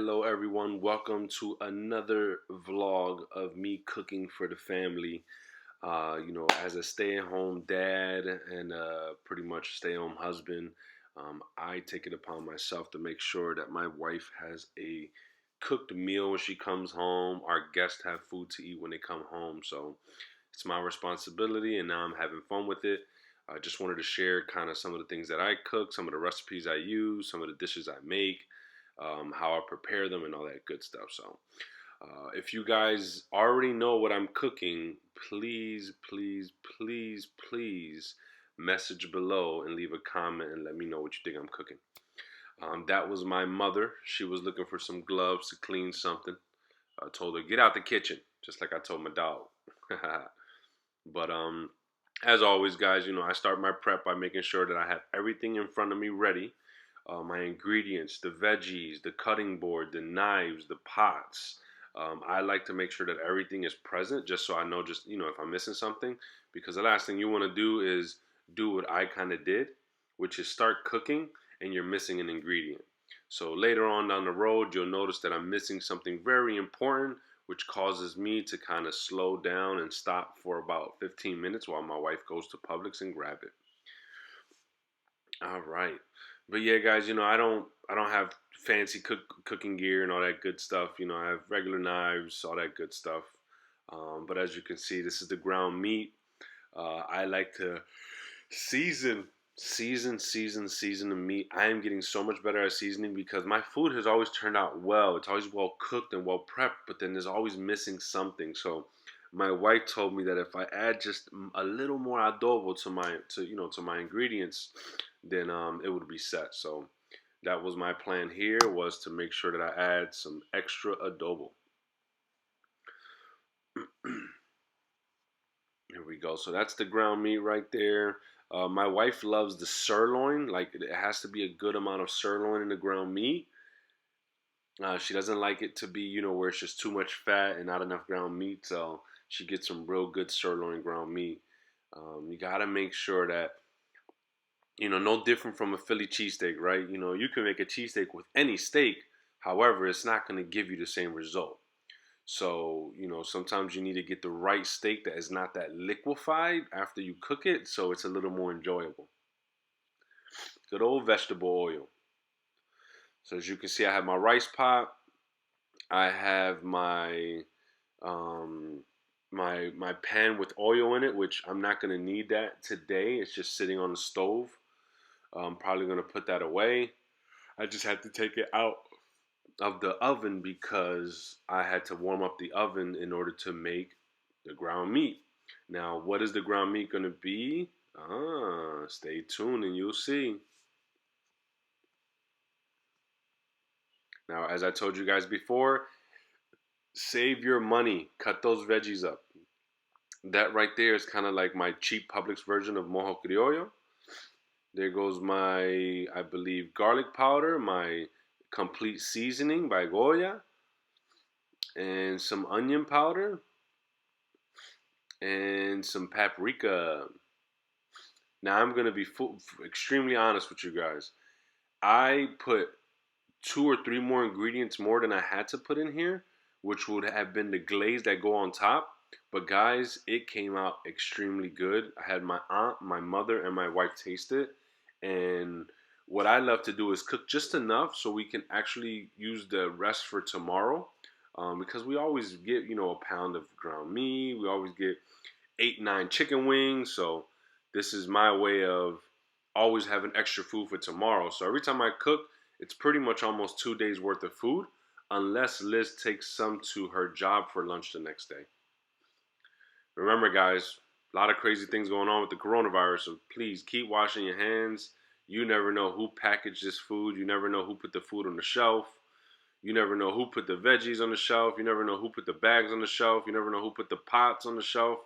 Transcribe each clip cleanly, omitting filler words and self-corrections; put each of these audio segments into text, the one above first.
Hello, everyone. Welcome to another vlog of me cooking for the family. As a stay-at-home dad and pretty much stay-at-home husband, I take it upon myself to make sure that my wife has a cooked meal when she comes home. Our guests have food to eat when they come home. So it's my responsibility, and now I'm having fun with it. I just wanted to share kind of some of the things that I cook, some of the recipes I use, some of the dishes I make, how I prepare them, and all that good stuff. So, if you guys already know what I'm cooking, please, please, please, please message below and leave a comment and let me know what you think I'm cooking. That was my mother. She was looking for some gloves to clean something. I told her, get out the kitchen, just like I told my dog. But as always, guys, I start my prep by making sure that I have everything in front of me ready. My ingredients, the veggies, the cutting board, the knives, the pots. I like to make sure that everything is present just so I know if I'm missing something. Because the last thing you want to do is do what I kind of did, which is start cooking and you're missing an ingredient. So later on down the road, you'll notice that I'm missing something very important, which causes me to kind of slow down and stop for about 15 minutes while my wife goes to Publix and grab it. All right. But yeah, guys, I don't have fancy cooking gear and all that good stuff. I have regular knives, all that good stuff. But as you can see, this is the ground meat. I like to season, season the meat. I am getting so much better at seasoning because my food has always turned out well. It's always well cooked and well prepped, but then there's always missing something. So my wife told me that if I add just a little more adobo to my ingredients, then it would be set. So that was my plan here, was to make sure that I add some extra adobo. Here we go. So that's the ground meat right there. My wife loves the sirloin. Like, it has to be a good amount of sirloin in the ground meat. She doesn't like it to be, where it's just too much fat and not enough ground meat. So she gets some real good sirloin ground meat. You got to make sure that, no different from a Philly cheesesteak, right? You can make a cheesesteak with any steak. However, it's not going to give you the same result. So, sometimes you need to get the right steak that is not that liquefied after you cook it, so it's a little more enjoyable. Good old vegetable oil. So as you can see, I have my rice pot. I have um, my pan with oil in it, which I'm not gonna need that today. It's just sitting on the stove. I'm probably gonna put that away. I just had to take it out of the oven because I had to warm up the oven in order to make the ground meat. Now, what is the ground meat going to be? Stay tuned and you'll see. Now, as I told you guys before, save your money. Cut those veggies up. That right there is kind of like my cheap Publix version of mojo criollo. There goes my, I believe, garlic powder, my complete seasoning by Goya, and some onion powder, and some paprika. Now, I'm going to be extremely honest with you guys. I put 2 or 3 more ingredients more than I had to put in here, which would have been the glaze that go on top. But guys, it came out extremely good. I had my aunt, my mother, and my wife taste it. And what I love to do is cook just enough so we can actually use the rest for tomorrow. Because we always get, a pound of ground meat. We always get 8, 9 chicken wings. So this is my way of always having extra food for tomorrow. So every time I cook, it's pretty much almost 2 days worth of food, unless Liz takes some to her job for lunch the next day. Remember, guys, a lot of crazy things going on with the coronavirus, so please keep washing your hands. You never know who packaged this food. You never know who put the food on the shelf. You never know who put the veggies on the shelf. You never know who put the bags on the shelf. You never know who put the pots on the shelf.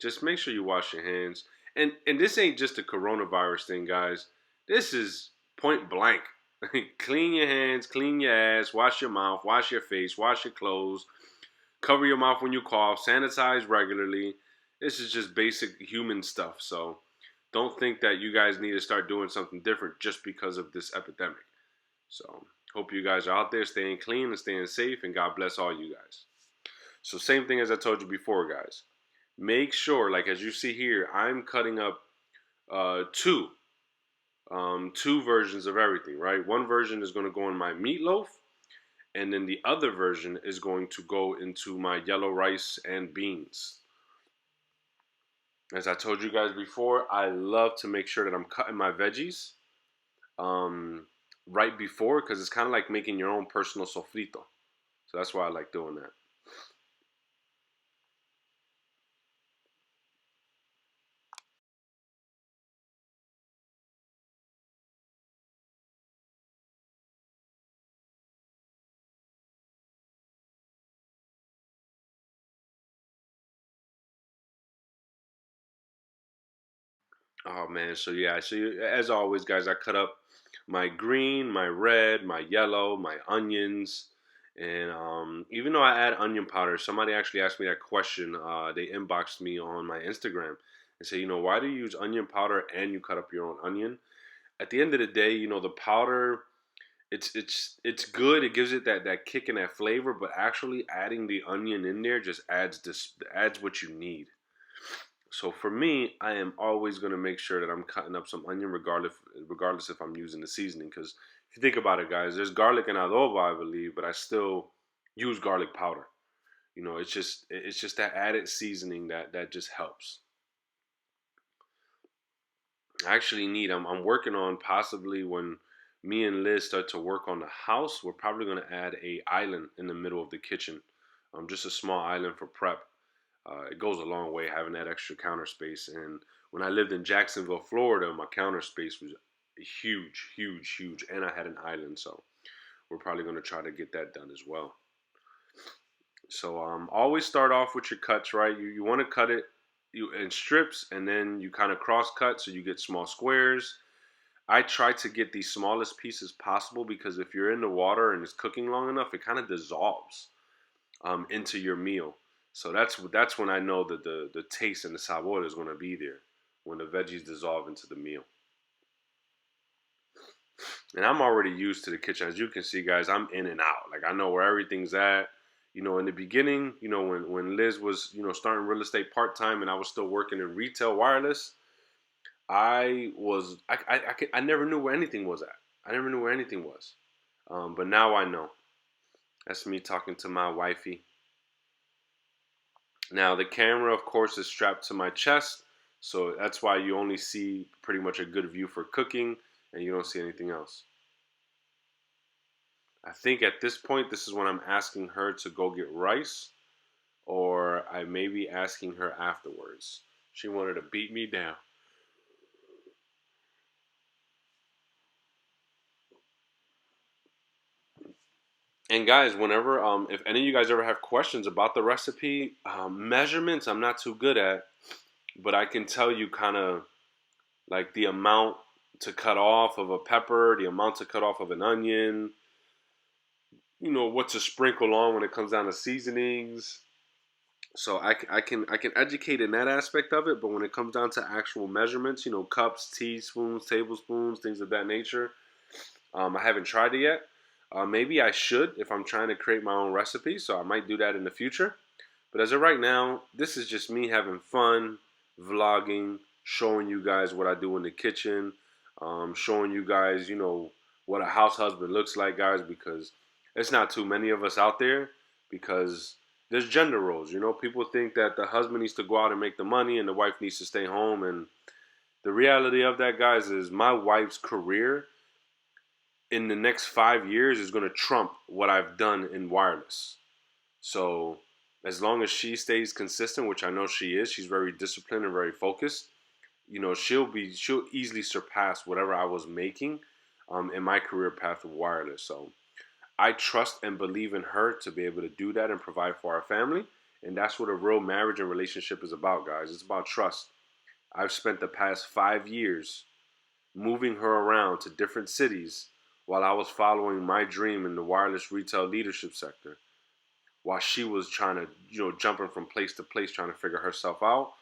Just make sure you wash your hands. And this ain't just a coronavirus thing, guys. This is point blank. Clean your hands, clean your ass, wash your mouth, wash your face, wash your clothes, cover your mouth when you cough, sanitize regularly. This is just basic human stuff. So don't think that you guys need to start doing something different just because of this epidemic. So Hope you guys are out there staying clean and staying safe, and God bless all you guys. So same thing as I told you before, guys. Make sure, like as you see here, I'm cutting up two versions of everything, right? One version is going to go in my meatloaf, and then the other version is going to go into my yellow rice and beans. As I told you guys before, I love to make sure that I'm cutting my veggies right before, because it's kind of like making your own personal sofrito. So that's why I like doing that. Oh man, so yeah, so as always, guys, I cut up my green, my red, my yellow, my onions, and even though I add onion powder, somebody actually asked me that question. They inboxed me on my Instagram and say, why do you use onion powder and you cut up your own onion? At the end of the day, the powder, it's good. It gives it that kick and that flavor, but actually adding the onion in there just adds what you need. So for me, I am always going to make sure that I'm cutting up some onion, regardless if I'm using the seasoning. Because if you think about it, guys, there's garlic in adobo, I believe, but I still use garlic powder. It's just that added seasoning that just helps. I actually need. I'm working on possibly when me and Liz start to work on the house, we're probably going to add a island in the middle of the kitchen, just a small island for prep. It goes a long way having that extra counter space. And when I lived in Jacksonville, Florida, my counter space was huge, huge, huge, and I had an island, so we're probably going to try to get that done as well. So always start off with your cuts, right? You want to cut it in strips, and then you kind of cross cut so you get small squares. I try to get the smallest pieces possible because if you're in the water and it's cooking long enough, it kind of dissolves into your meal. So that's when I know that the taste and the sabor is going to be there when the veggies dissolve into the meal. And I'm already used to the kitchen. As you can see, guys, I'm in and out. Like I know where everything's at. In the beginning, when Liz was, starting real estate part time and I was still working in retail wireless, I never knew where anything was at. I never knew where anything was. But now I know. That's me talking to my wifey. Now the camera, of course, is strapped to my chest, so that's why you only see pretty much a good view for cooking, and you don't see anything else. I think at this point, this is when I'm asking her to go get rice, or I may be asking her afterwards. She wanted to beat me down. And guys, whenever if any of you guys ever have questions about the recipe, measurements I'm not too good at, but I can tell you kind of like the amount to cut off of a pepper, the amount to cut off of an onion, what to sprinkle on when it comes down to seasonings. So I can educate in that aspect of it, but when it comes down to actual measurements, cups, teaspoons, tablespoons, things of that nature, I haven't tried it yet. Maybe I should if I'm trying to create my own recipe, so I might do that in the future. But as of right now, this is just me having fun, vlogging, showing you guys what I do in the kitchen, showing you guys, what a house husband looks like, guys, because it's not too many of us out there because there's gender roles. People think that the husband needs to go out and make the money and the wife needs to stay home. And the reality of that, guys, is my wife's career in the next 5 years is going to trump what I've done in wireless. So as long as she stays consistent, which I know she is, she's very disciplined and very focused. She'll easily surpass whatever I was making in my career path of wireless. So I trust and believe in her to be able to do that and provide for our family. And that's what a real marriage and relationship is about, guys. It's about trust. I've spent the past 5 years moving her around to different cities while I was following my dream in the wireless retail leadership sector, while she was trying to, jumping from place to place, trying to figure herself out.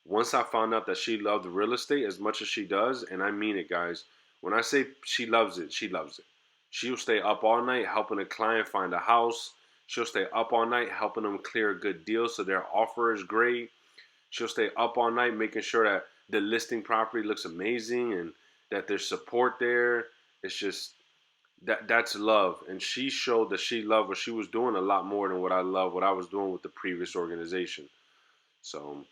Once I found out that she loved real estate as much as she does, and I mean it, guys, when I say she loves it, she loves it. She'll stay up all night helping a client find a house. She'll stay up all night helping them clear a good deal so their offer is great. She'll stay up all night making sure that the listing property looks amazing and that there's support there. It's just that's love. And she showed that she loved what she was doing a lot more than what I love what I was doing with the previous organization. So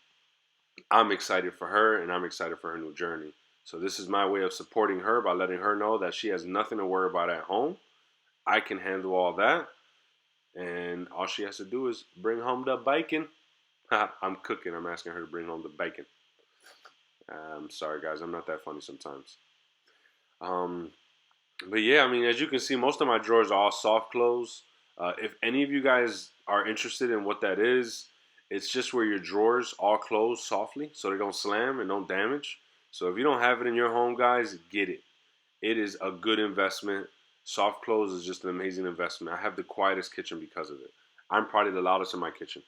I'm excited for her and I'm excited for her new journey. So this is my way of supporting her by letting her know that she has nothing to worry about at home. I can handle all that. And all she has to do is bring home the bacon. I'm cooking. I'm asking her to bring home the bacon. I'm sorry, guys. I'm not that funny sometimes. Um, but yeah, I mean, as you can see, most of my drawers are all soft close. If any of you guys are interested in what that is, it's just where your drawers all close softly so they don't slam and don't damage. So if you don't have it in your home, guys, get it. It is a good investment. Soft close is just an amazing investment. I have the quietest kitchen because of it. I'm probably the loudest in my kitchen.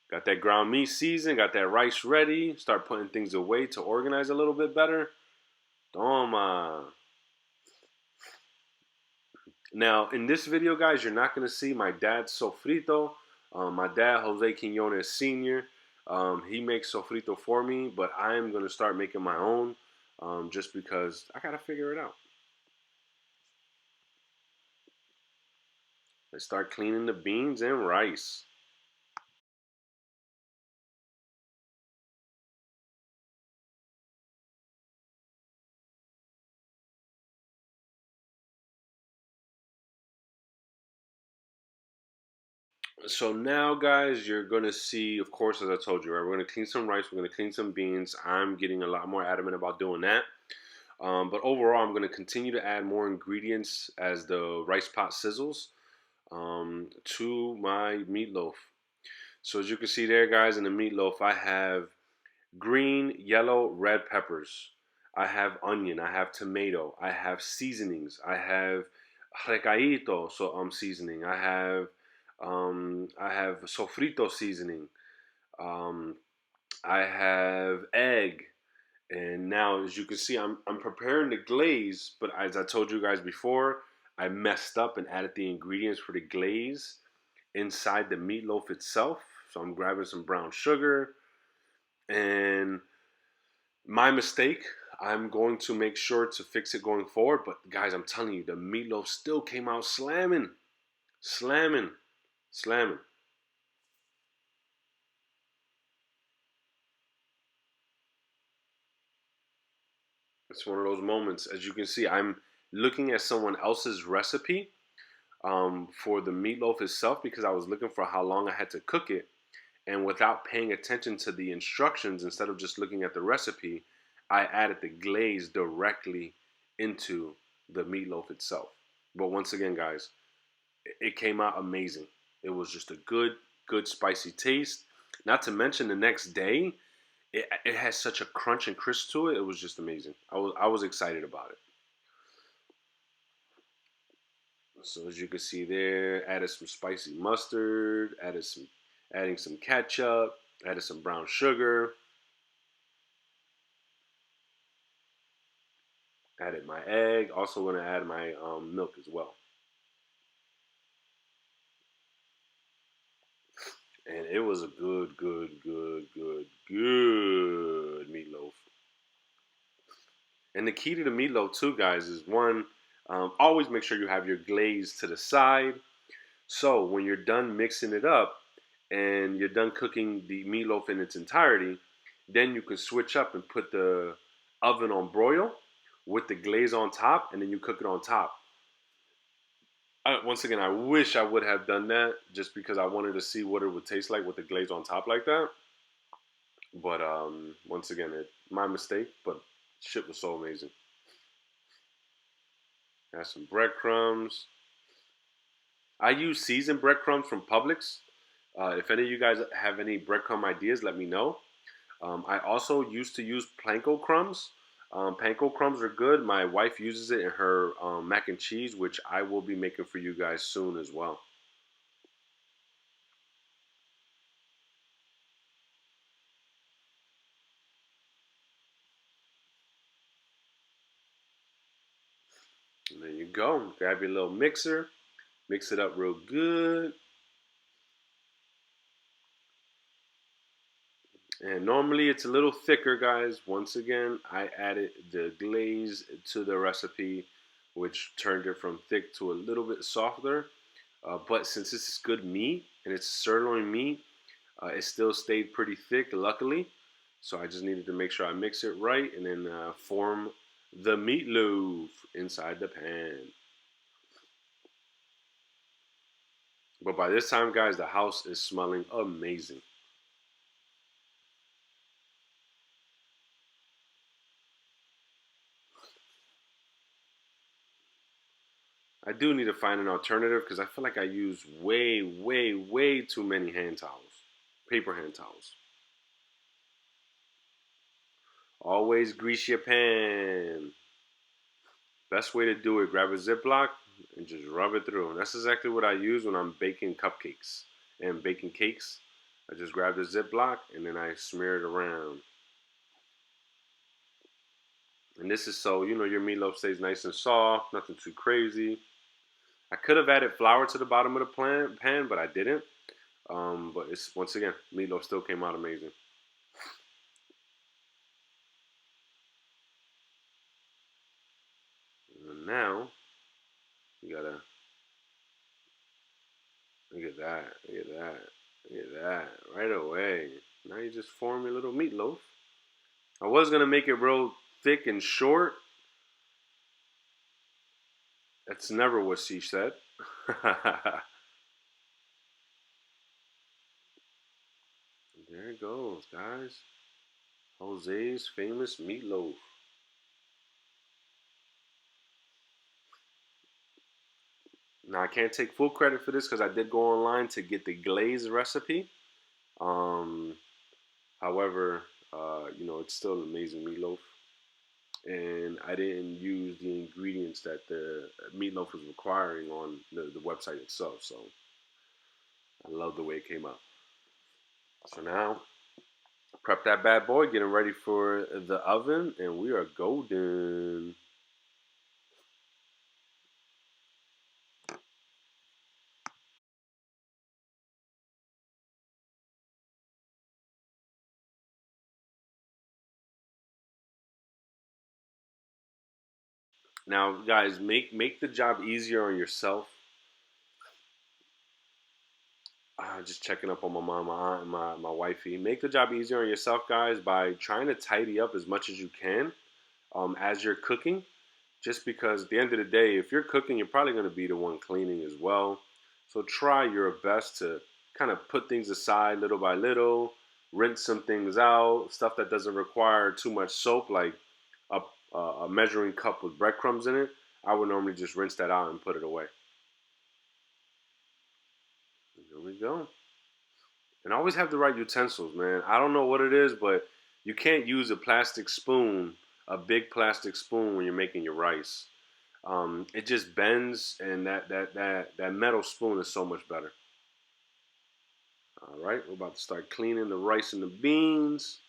Got that ground meat seasoned, got that rice ready. Start putting things away to organize a little bit better. Toma. Now, in this video, guys, you're not going to see my dad's sofrito. My dad, Jose Quinones Sr., he makes sofrito for me, but I'm going to start making my own just because I got to figure it out. Let's start cleaning the beans and rice. So now, guys, you're going to see, of course, as I told you, right, we're going to clean some rice, we're going to clean some beans. I'm getting a lot more adamant about doing that. But overall, I'm going to continue to add more ingredients as the rice pot sizzles to my meatloaf. So as you can see there, guys, in the meatloaf, I have green, yellow, red peppers. I have onion. I have tomato. I have seasonings. I have recaito, so seasoning. I have sofrito seasoning. Um, I have egg. And now, as you can see, I'm preparing the glaze, but as I told you guys before, I messed up and added the ingredients for the glaze inside the meatloaf itself. So I'm grabbing some brown sugar, and my mistake. I'm going to make sure to fix it going forward. But guys, I'm telling you, the meatloaf still came out slamming, slamming, slamming. It's one of those moments. As you can see, I'm looking at someone else's recipe for the meatloaf itself because I was looking for how long I had to cook it. And without paying attention to the instructions, instead of just looking at the recipe, I added the glaze directly into the meatloaf itself. But once again, guys, it came out amazing. It was just a good spicy taste. Not to mention the next day, it has such a crunch and crisp to it. It was just amazing. I was excited about it. So as you can see there, added some spicy mustard, adding some ketchup, added some brown sugar, added my egg. Also going to add my milk as well. And it was a good meatloaf. And the key to the meatloaf too, guys, is one, always make sure you have your glaze to the side. So when you're done mixing it up and you're done cooking the meatloaf in its entirety, then you can switch up and put the oven on broil with the glaze on top, and then you cook it on top. Once again, I wish I would have done that just because I wanted to see what it would taste like with the glaze on top like that. But once again, my mistake. But shit was so amazing. Got some breadcrumbs. I use seasoned breadcrumbs from Publix. If any of you guys have any breadcrumb ideas, let me know. I also used to use panko crumbs. Panko crumbs are good. My wife uses it in her mac and cheese, which I will be making for you guys soon as well. There you go. Grab your little mixer, mix it up real good. And normally it's a little thicker, guys. Once again, I added the glaze to the recipe, which turned it from thick to a little bit softer. But since this is good meat and it's sirloin meat, it still stayed pretty thick, luckily. So I just needed to make sure I mix it right and then form the meatloaf inside the pan. But by this time, guys, the house is smelling amazing. I do need to find an alternative because I feel like I use way, way, way too many hand towels, paper hand towels. Always grease your pan. Best way to do it, grab a Ziploc and just rub it through. And that's exactly what I use when I'm baking cupcakes and baking cakes. I just grab the Ziploc and then I smear it around. And this is so, your meatloaf stays nice and soft, nothing too crazy. I could have added flour to the bottom of the pan, but I didn't. But it's, once again, meatloaf still came out amazing. And now, you gotta, look at that, look at that, look at that, right away. Now you just form your little meatloaf. I was gonna make it real thick and short. That's never what she said. There it goes, guys. Jose's famous meatloaf. Now I can't take full credit for this because I did go online to get the glaze recipe. Um, However, it's still an amazing meatloaf, and I didn't use the ingredients that the meatloaf was requiring on the website itself. So I love the way it came out. So now, prep that bad boy, getting ready for the oven, and we are golden. Now, guys, make the job easier on yourself. Just checking up on my mom, my aunt, and my wifey. Make the job easier on yourself, guys, by trying to tidy up as much as you can as you're cooking. Just because at the end of the day, if you're cooking, you're probably going to be the one cleaning as well. So try your best to kind of put things aside little by little, rinse some things out, stuff that doesn't require too much soap, like a, a measuring cup with breadcrumbs in it. I would normally just rinse that out and put it away. Here we go. And always have the right utensils, man. I don't know what it is, but you can't use a plastic spoon, a big plastic spoon, when you're making your rice. It just bends, and that metal spoon is so much better. All right, we're about to start cleaning the rice and the beans.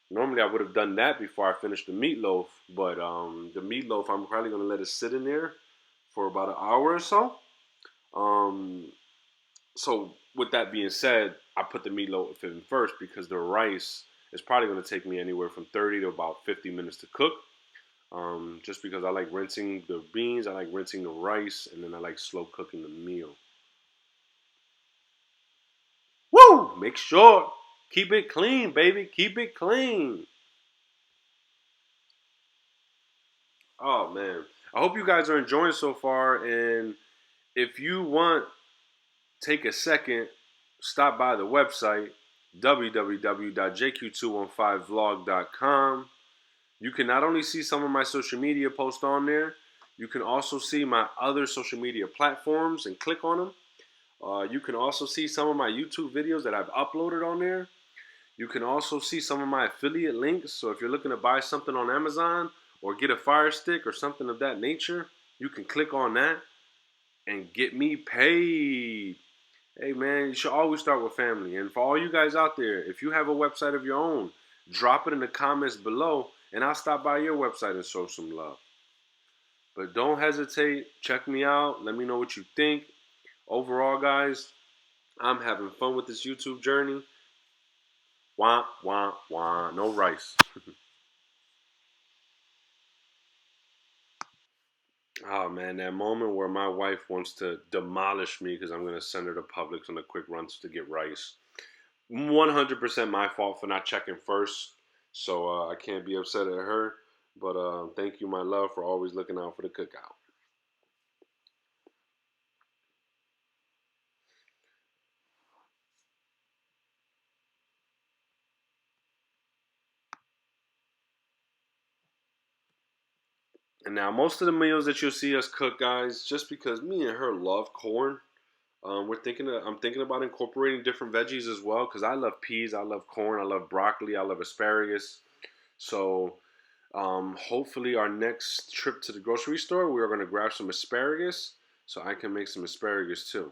Normally, I would have done that before I finished the meatloaf, but the meatloaf, I'm probably gonna let it sit in there for about an hour or so. Um, so with that being said, I put the meatloaf in first because the rice is probably gonna take me anywhere from 30 to about 50 minutes to cook. Just because I like rinsing the beans, I like rinsing the rice, and then I like slow cooking the meal. Woo! Make sure, keep it clean, baby. Keep it clean. Oh man, I hope you guys are enjoying so far. And if you want, take a second, stop by the website www.jq215vlog.com. You can not only see some of my social media posts on there, you can also see my other social media platforms and click on them. You can also see some of my YouTube videos that I've uploaded on there. You can also see some of my affiliate links. So if you're looking to buy something on Amazon or get a Fire Stick or something of that nature, you can click on that and get me paid. Hey man, you should always start with family. And for all you guys out there, if you have a website of your own, drop it in the comments below and I'll stop by your website and show some love. But don't hesitate. Check me out. Let me know what you think. Overall, guys, I'm having fun with this YouTube journey. Wah, wah, wah. No rice. Oh man, that moment where my wife wants to demolish me because I'm gonna send her to Publix on a quick run to get rice. 100% my fault for not checking first, so I can't be upset at her. But thank you, my love, for always looking out for the cookout. And now, most of the meals that you'll see us cook, guys, just because me and her love corn, I'm thinking about incorporating different veggies as well because I love peas, I love corn, I love broccoli, I love asparagus. So hopefully, our next trip to the grocery store, we are going to grab some asparagus so I can make some asparagus too.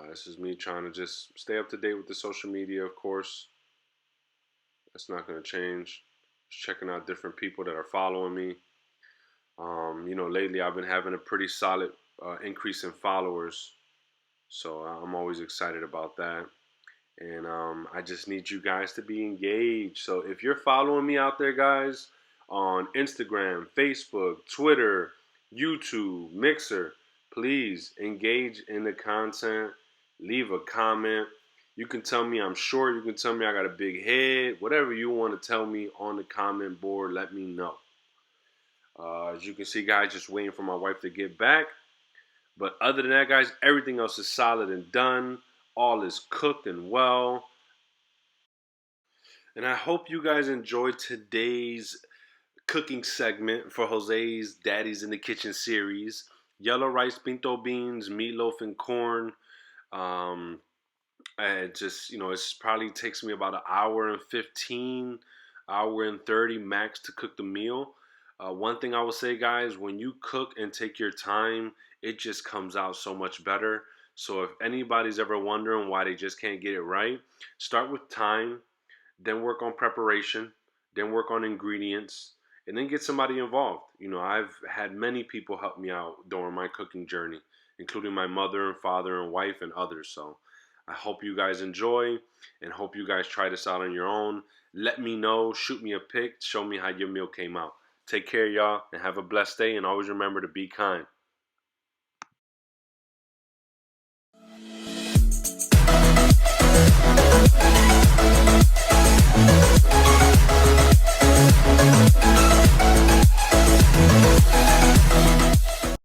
This is me trying to just stay up to date with the social media, of course. That's not going to change. Just checking out different people that are following me. Lately I've been having a pretty solid increase in followers, so I'm always excited about that. And I just need you guys to be engaged. So if you're following me out there, guys, on Instagram, Facebook, Twitter, YouTube, Mixer, please engage in the content. Leave a comment. You can tell me I'm short. You can tell me I got a big head. Whatever you want to tell me on the comment board, let me know. As you can see, guys, just waiting for my wife to get back. But other than that, guys, everything else is solid and done. All is cooked and well. And I hope you guys enjoyed today's cooking segment for Jose's Daddy's in the Kitchen series. Yellow rice, pinto beans, meatloaf, and corn. Um, and just, it's probably takes me about an hour and 15, hour and 30 max to cook the meal. One thing I will say, guys, when you cook and take your time, it just comes out so much better. So if anybody's ever wondering why they just can't get it right, start with time, then work on preparation, then work on ingredients, and then get somebody involved. I've had many people help me out during my cooking journey, including my mother and father and wife and others. So I hope you guys enjoy and hope you guys try this out on your own. Let me know, shoot me a pic, show me how your meal came out. Take care, y'all, and have a blessed day, and always remember to be kind.